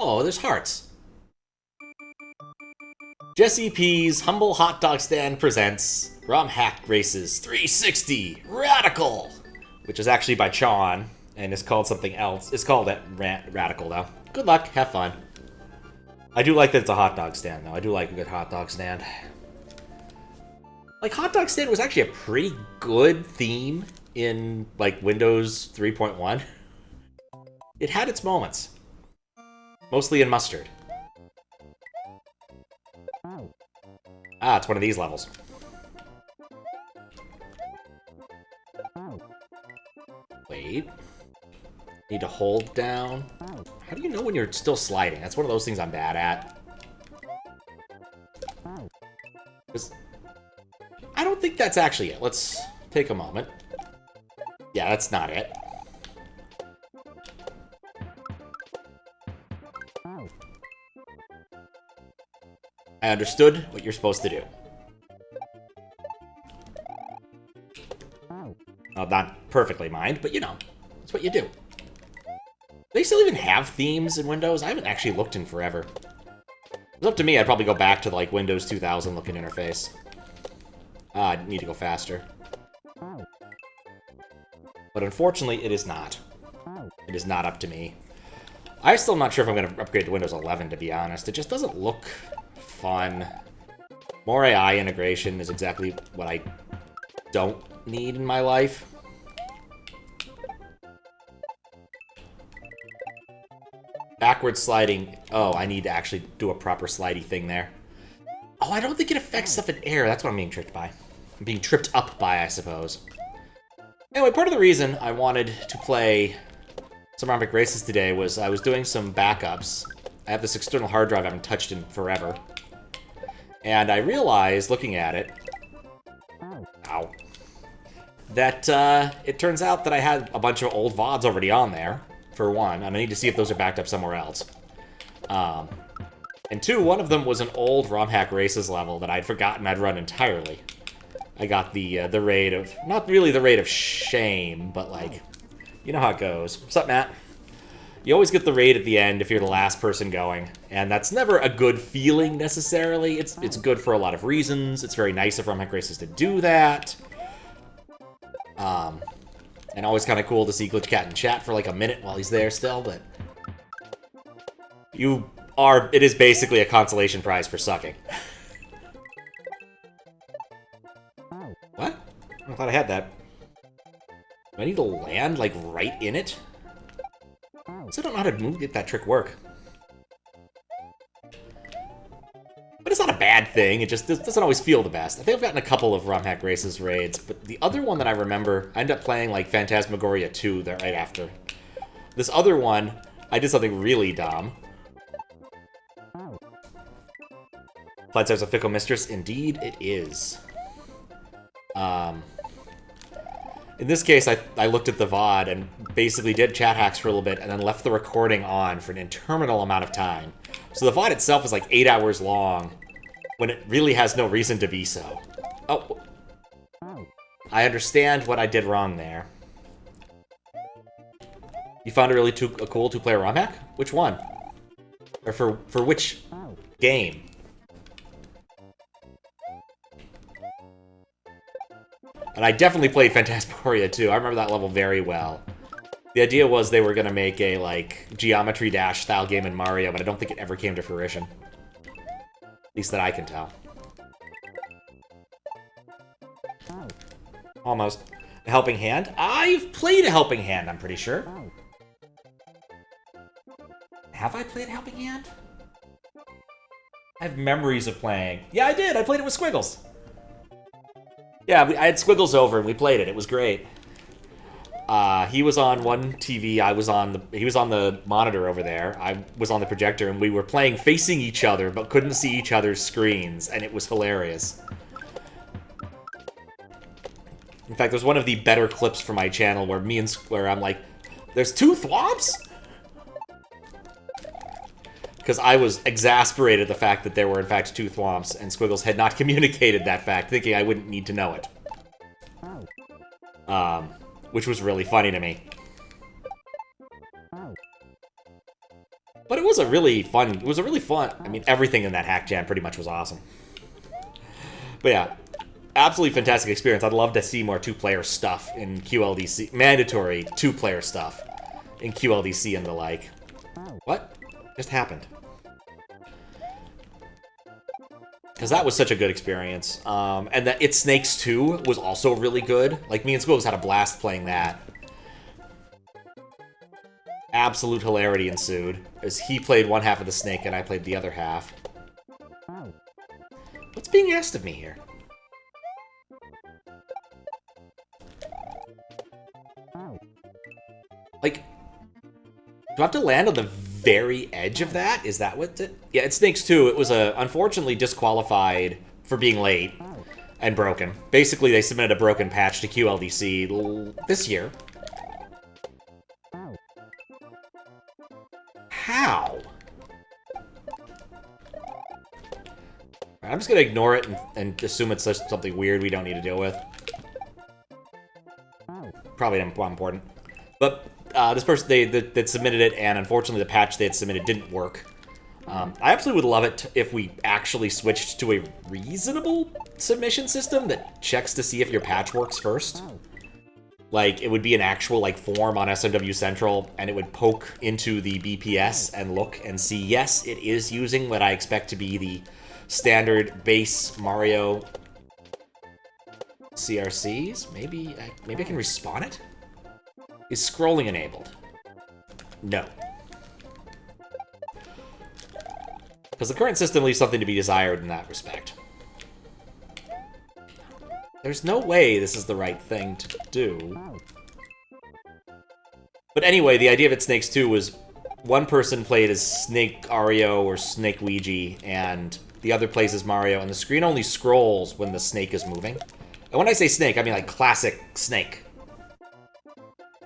Oh, there's hearts. Jesse P's Humble Hot Dog Stand presents Romhack Races 360 Radical, which is actually by Chon and is called something else. It's called Radical though. Good luck, have fun. I do like that it's a hot dog stand though. I do like a good hot dog stand. Like, hot dog stand was actually a pretty good theme in like Windows 3.1. It had its moments. Mostly in mustard. Ah, it's one of these levels. Wait. Need to hold down. How do you know when you're still sliding? That's one of those things I'm bad at. I don't think that's actually it. Let's take a moment. Yeah, that's not it. I understood what you're supposed to do. Well, not perfectly mined, but you know, it's what you do. They still even have themes in Windows? I haven't actually looked in forever. If it was up to me, I'd probably go back to like Windows 2000 looking interface. I need to go faster. But unfortunately, it is not. It is not up to me. I'm still not sure if I'm going to upgrade to Windows 11, to be honest. It just doesn't look fun. More AI integration is exactly what I don't need in my life. Backward sliding. Oh, I need to actually do a proper slidey thing there. Oh, I don't think it affects stuff in air. That's what I'm being tricked by. I'm being tripped up by, I suppose. Anyway, part of the reason I wanted to play some Romhack Races today was I was doing some backups. I have this external hard drive I haven't touched in forever. And I realized, looking at it, ow, that it turns out that I had a bunch of old VODs already on there, for one, and I need to see if those are backed up somewhere else. And two, one of them was an old Romhack Races level that I'd forgotten I'd run entirely. I got the raid of, not really the raid of shame, but like, you know how it goes. What's up, Matt? You always get the raid at the end if you're the last person going, and that's never a good feeling necessarily. It's good for a lot of reasons. It's very nice of Romhack Races to do that. And always kind of cool to see Glitch Cat in chat for like a minute while he's there still, but it is basically a consolation prize for sucking. What? I thought I had that. Do I need to land, like, right in it? I don't know how to get that trick work. But it's not a bad thing, it just doesn't always feel the best. I think I've gotten a couple of Romhack Races raids, but the other one that I remember, I ended up playing, like, Phantasmagoria 2 there right after. This other one, I did something really dumb. Bloodstars of Fickle Mistress, indeed it is. In this case, I looked at the VOD and basically did chat hacks for a little bit and then left the recording on for an interminable amount of time. So the VOD itself is like 8 hours long when it really has no reason to be so. Oh. I understand what I did wrong there. You found it really a cool two-player Romhack? Which one? Or for which game? And I definitely played Phantasmagoria 2. I remember that level very well. The idea was they were going to make a, like, Geometry Dash style game in Mario, but I don't think it ever came to fruition. At least that I can tell. Almost. A Helping Hand? I've played a Helping Hand, I'm pretty sure. Have I played a Helping Hand? I have memories of playing. Yeah, I did. I played it with Squiggles. Yeah, I had Squiggles over and we played it. It was great. He was on one TV. He was on the monitor over there. I was on the projector, and we were playing facing each other, but couldn't see each other's screens, and it was hilarious. In fact, there's one of the better clips from my channel where I'm like, "There's two thwomps?" Because I was exasperated at the fact that there were, in fact, two thwomps, and Squiggles had not communicated that fact, thinking I wouldn't need to know it. Which was really funny to me. But it was a really fun, I mean, everything in that hack jam pretty much was awesome. But yeah, absolutely fantastic experience. I'd love to see more two-player stuff in QLDC, mandatory two-player stuff in QLDC and the like. What just happened? Because that was such a good experience. And that It Snakes 2 was also really good. Like, me and Squiggles had a blast playing that. Absolute hilarity ensued, as he played one half of the snake and I played the other half. What's being asked of me here? Like, do I have to land on the very edge of that? Is that what it... Yeah, It Snakes 2, it was unfortunately disqualified for being late and broken. Basically, they submitted a broken patch to QLDC this year. How? I'm just gonna ignore it and assume it's just something weird we don't need to deal with. Probably not important. But this person, they submitted it, and unfortunately the patch they had submitted didn't work. I absolutely would love it if we actually switched to a reasonable submission system that checks to see if your patch works first. Like, it would be an actual, like, form on SMW Central, and it would poke into the BPS and look and see, yes, it is using what I expect to be the standard base Mario CRCs. Maybe I can respawn it? Is scrolling enabled? No. Because the current system leaves something to be desired in that respect. There's no way this is the right thing to do. But anyway, the idea of It Snakes 2 was one person played as Snake Ario or Snake Ouija, and the other plays as Mario, and the screen only scrolls when the snake is moving. And when I say snake, I mean like classic Snake.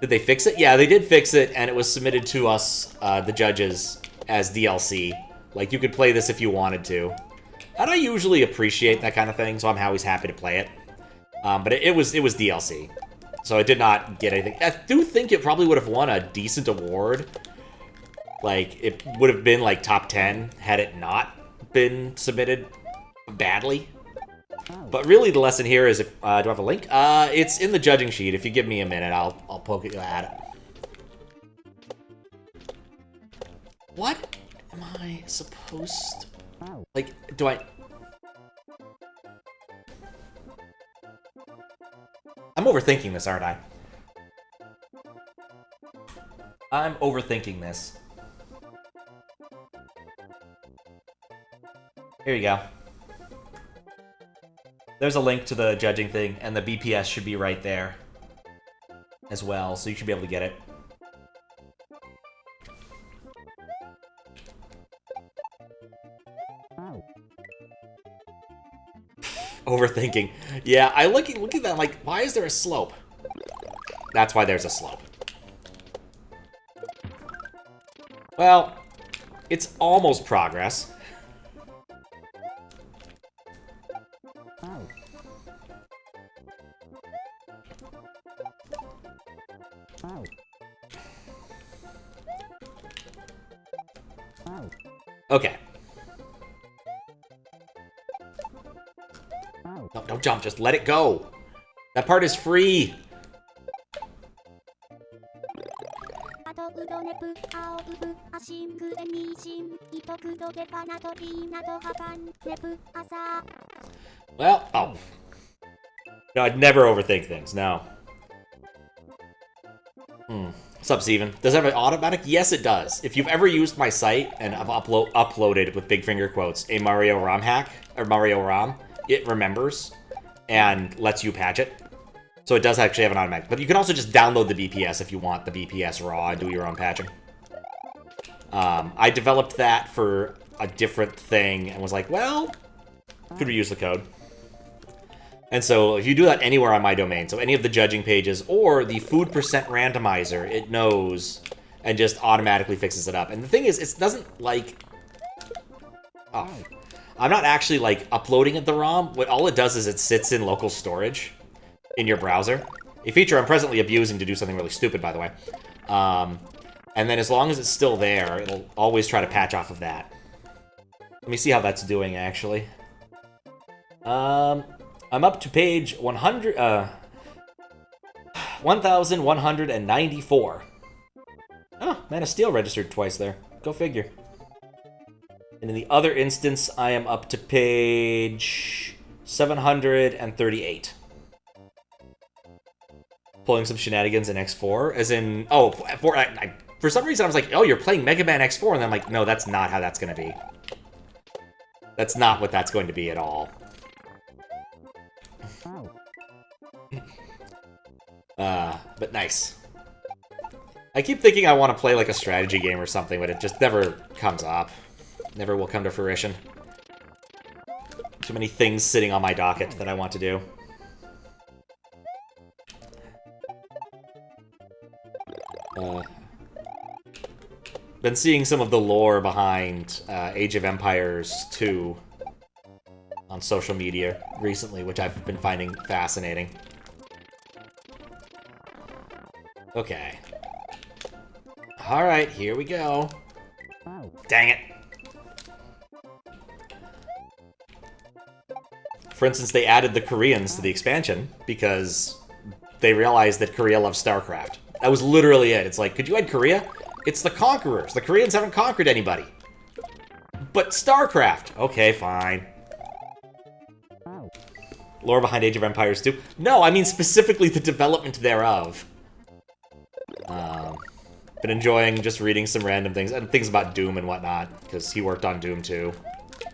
Did they fix it? Yeah, they did fix it, and it was submitted to us, the judges, as DLC. Like, you could play this if you wanted to. And I usually appreciate that kind of thing, so I'm always happy to play it. But it was DLC, so it did not get anything. I do think it probably would have won a decent award. Like, it would have been, like, top 10 had it not been submitted badly. But really, the lesson here is, if do I have a link? It's in the judging sheet. If you give me a minute, I'll poke it at it. What am I supposed to... Like, do I... I'm overthinking this, aren't I? I'm overthinking this. Here you go. There's a link to the judging thing, and the BPS should be right there as well, so you should be able to get it. Overthinking. Yeah, I look at that like, why is there a slope? That's why there's a slope. Well, it's almost progress. Okay. No, don't jump, just let it go. That part is free. Well, oh. No, I'd never overthink things, no. What's up, Steven? Does it have an automatic? Yes, it does. If you've ever used my site, and I've uploaded, with big finger quotes, a Mario Romhack, or Mario ROM, it remembers and lets you patch it. So it does actually have an automatic. But you can also just download the BPS if you want the BPS raw and do your own patching. I developed that for a different thing and was like, well, could we use the code? And so if you do that anywhere on my domain, so any of the judging pages or the food percent randomizer, it knows and just automatically fixes it up. And the thing is, it doesn't like... Oh. I'm not actually like uploading it the ROM. What all it does is it sits in local storage in your browser. A feature I'm presently abusing to do something really stupid, by the way. And then as long as it's still there, it'll always try to patch off of that. Let me see how that's doing, actually. I'm up to page 1194. Oh, Man of Steel registered twice there. Go figure. And in the other instance, I am up to page 738. Pulling some shenanigans in X4, as in... Oh, for some reason I was like, oh, you're playing Mega Man X4, and then I'm like, no, that's not how that's going to be. That's not what that's going to be at all. But nice. I keep thinking I want to play like a strategy game or something, but it just never comes up. Never will come to fruition. Too many things sitting on my docket that I want to do. Been seeing some of the lore behind Age of Empires 2 on social media recently, which I've been finding fascinating. Okay. Alright, here we go. Dang it. For instance, they added the Koreans to the expansion because they realized that Korea loves StarCraft. That was literally it. It's like, could you add Korea? It's the Conquerors. The Koreans haven't conquered anybody. But StarCraft. Okay, fine. Lore behind Age of Empires 2? No, I mean specifically the development thereof. Been enjoying just reading some random things, and things about Doom and whatnot, because he worked on Doom 2.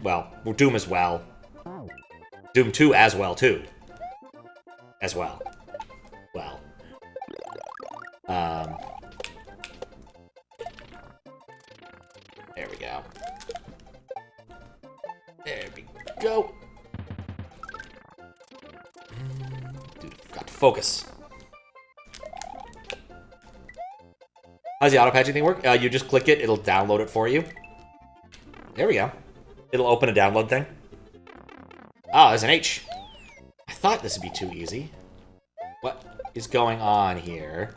Well, Doom as well. Doom 2 as well, too. As well. Well. There we go. There we go. Dude, got to focus. How's the auto-patching thing work? You just click it, it'll download it for you. There we go. It'll open a download thing. Oh, there's an H. I thought this would be too easy. What is going on here?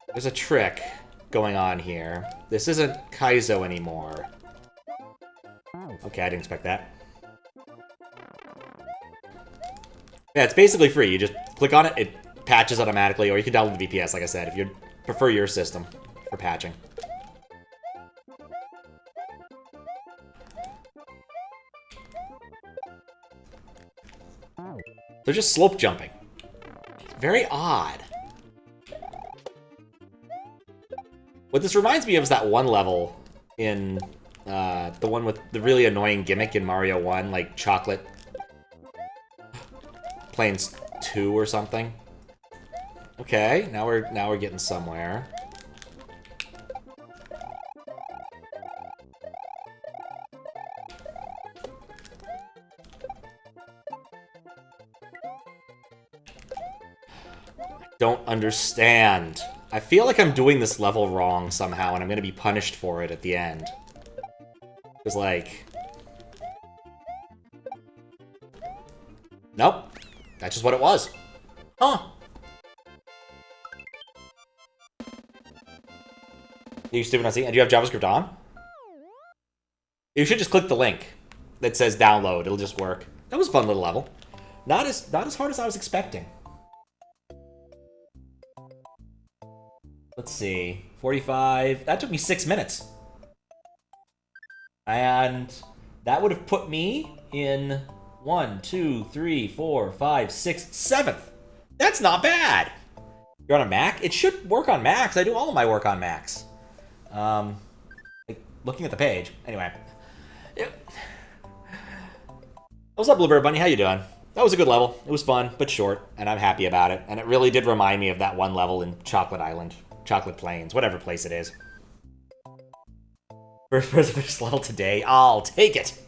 There's a trick going on here. This isn't Kaizo anymore. Okay, I didn't expect that. Yeah, it's basically free. You just click on it, it patches automatically, or you can download the VPS, like I said, if you prefer your system for patching. They're just slope jumping. Very odd. What this reminds me of is that one level in the one with the really annoying gimmick in Mario 1, like Chocolate Plains 2 or something. Okay, now we're getting somewhere. Don't understand. I feel like I'm doing this level wrong somehow, and I'm gonna be punished for it at the end. It's like... Nope. That's just what it was. Huh. Are you stupid not seeing? Do you have JavaScript on? You should just click the link that says download. It'll just work. That was a fun little level. Not as hard as I was expecting. Let's see. 45. That took me 6 minutes. And that would have put me in 1, 2, 3, 4, 5, 6, 7th. That's not bad. You're on a Mac? It should work on Macs. I do all of my work on Macs. Like, looking at the page. Anyway. What's up, Blueberry Bunny? How you doing? That was a good level. It was fun, but short, and I'm happy about it. And it really did remind me of that one level in Chocolate Island. Chocolate Plains, whatever place it is. First level today. I'll take it.